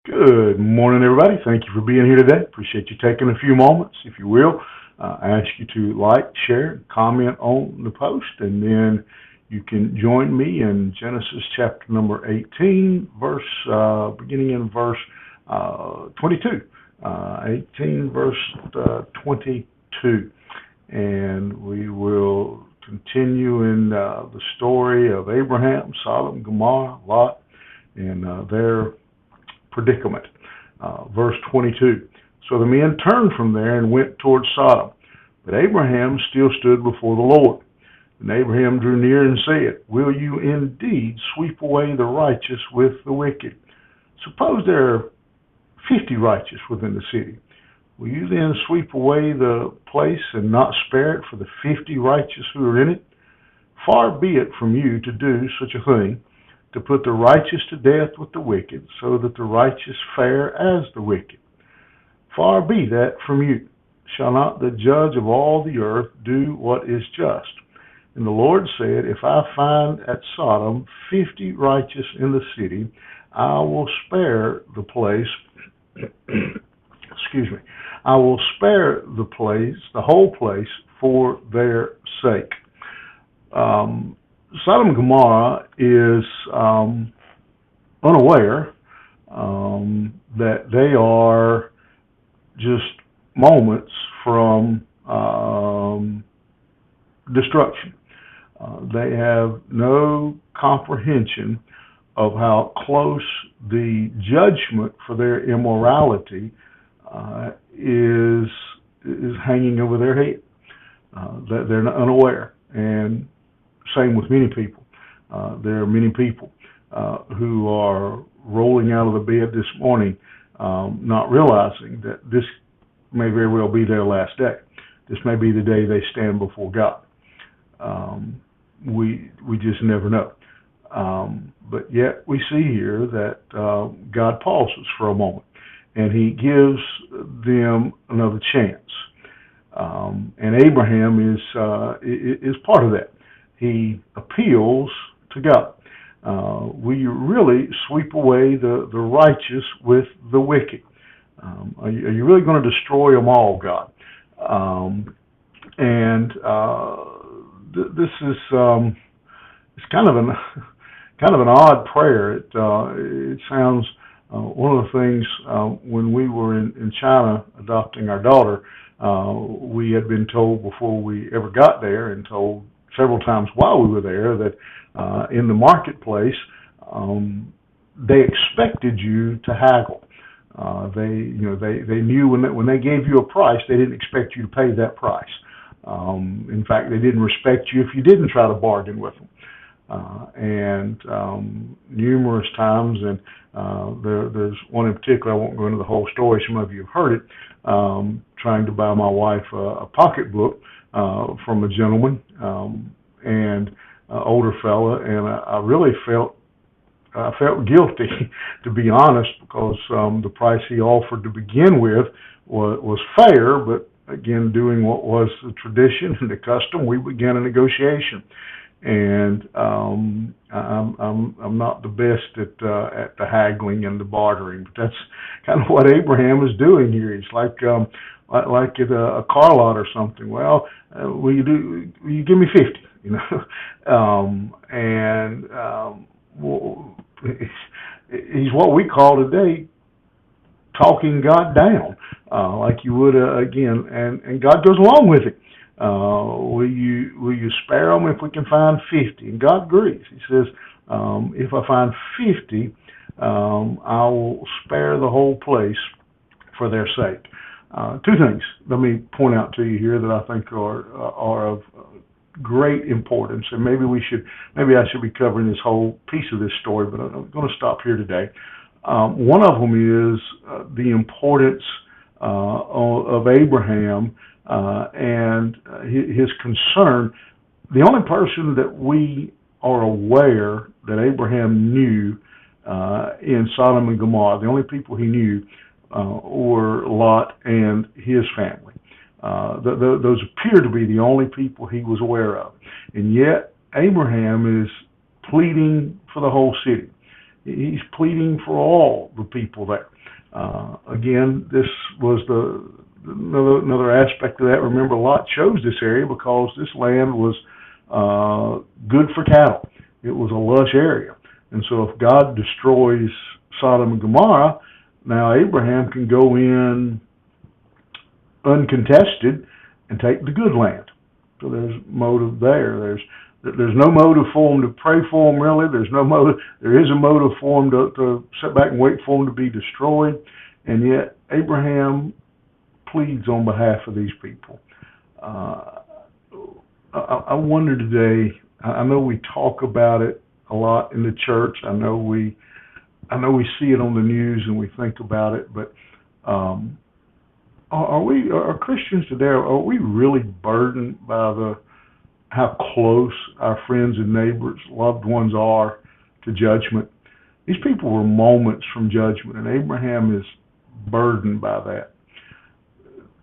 Good morning, everybody. Thank you for being here today. Appreciate you taking a few moments, if you will. I ask you to like, share, comment on the post, and then you can join me in Genesis chapter number 18, beginning in verse 22. 18 verse 22. And we will continue in the story of Abraham, Sodom, Gomorrah, Lot, and their predicament. Verse 22. So the men turned from there and went toward Sodom. But Abraham still stood before the Lord. And Abraham drew near and said, Will you indeed sweep away the righteous with the wicked? Suppose there are 50 righteous within the city. Will you then sweep away the place and not spare it for the 50 righteous who are in it? Far be it from you to do such a thing, to put the righteous to death with the wicked, so that the righteous fare as the wicked. Far be that from you. Shall not the judge of all the earth do what is just? And the Lord said, If I find at Sodom 50 righteous in the city, I will spare the place. Excuse me. I will spare the place, the whole place, for their sake. Sodom and Gomorrah is unaware that they are just moments from destruction. They have no comprehension of how close the judgment for their immorality is hanging over their head. That they're unaware, and same with many people. There are many people who are rolling out of the bed this morning, not realizing that this may very well be their last day. This may be the day they stand before God. We just never know. But yet we see here that God pauses for a moment, and He gives them another chance. And Abraham is part of that. He appeals to God. Will you really sweep away the righteous with the wicked? Are you really going to destroy them all, God? This is it's kind of an odd prayer. It sounds one of the things when we were in China adopting our daughter, we had been told before we ever got there, and told several times while we were there, that in the marketplace they expected you to haggle. They knew when they gave you a price, they didn't expect you to pay that price. In fact, they didn't respect you if you didn't try to bargain with them. Numerous times, and there's one in particular, I won't go into the whole story, some of you have heard it, trying to buy my wife a pocketbook from a gentleman, and older fella, and I really felt guilty, to be honest, because the price he offered to begin with was fair, but again, doing what was the tradition and the custom, we began a negotiation. And I'm not the best at the haggling and the bartering, but that's kind of what Abraham is doing here. It's like at a car lot or something. Well, will you give me 50? You know, he's what we call today talking God down, like you would again, and God goes along with it. Will you spare them if we can find 50? And God agrees. He says, if I find 50, I will spare the whole place for their sake. Two things let me point out to you here that I think are of great importance, and maybe I should be covering this whole piece of this story, but I'm going to stop here today. One of them is the importance of Abraham and his concern. The only person that we are aware that Abraham knew in Sodom and Gomorrah, the only people he knew were Lot and his family. Those appear to be the only people he was aware of. And yet Abraham is pleading for the whole city. He's pleading for all the people there. Again, this was another aspect of that. Remember, Lot chose this area because this land was good for cattle. It was a lush area. And so if God destroys Sodom and Gomorrah, now Abraham can go in uncontested and take the good land. So there's motive there. There's no motive for him to pray for them, really. There's no motive. There is a motive for him to sit back and wait for them to be destroyed. And yet Abraham pleads on behalf of these people. I wonder today, I know we talk about it a lot in the church. I know we see it on the news and we think about it, but are Christians today, are we really burdened by how close our friends and neighbors, loved ones are to judgment? These people were moments from judgment, and Abraham is burdened by that.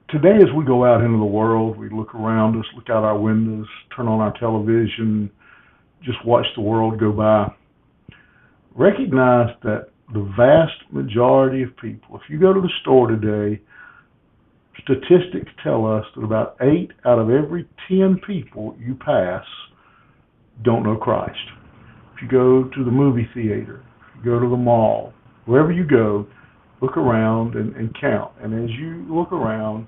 Today, as we go out into the world, we look around us, look out our windows, turn on our television, just watch the world go by. Recognize that the vast majority of people, if you go to the store today, statistics tell us that about 8 out of every 10 people you pass don't know Christ. If you go to the movie theater, if you go to the mall, wherever you go, look around and count. And as you look around,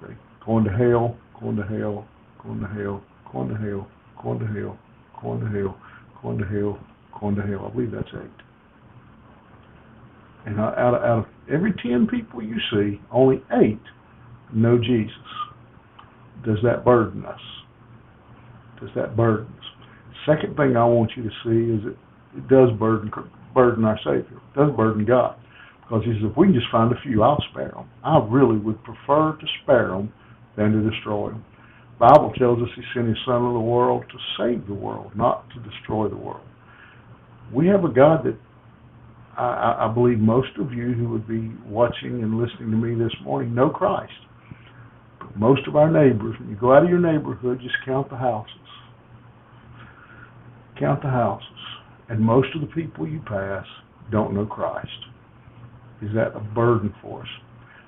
say, going to hell, going to hell, going to hell, going to hell, going to hell, going to hell, going to hell, going to hell. I believe that's 8. And out of every 10 people you see, only 8 know Jesus. Does that burden us? Does that burden us? Second thing I want you to see is it does burden our Savior. It does burden God. Because he says, if we can just find a few, I'll spare them. I really would prefer to spare them than to destroy them. The Bible tells us he sent his Son into the world to save the world, not to destroy the world. We have a God that I believe most of you who would be watching and listening to me this morning know Christ. But most of our neighbors, when you go out of your neighborhood, just count the houses. Count the houses. And most of the people you pass don't know Christ. Is that a burden for us?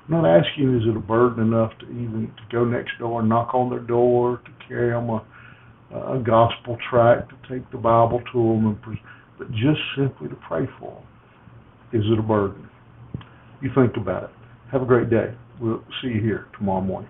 I'm not asking, is it a burden enough to even to go next door and knock on their door, to carry them a gospel tract, to take the Bible to them, but just simply to pray for them. Is it a burden? You think about it. Have a great day. We'll see you here tomorrow morning.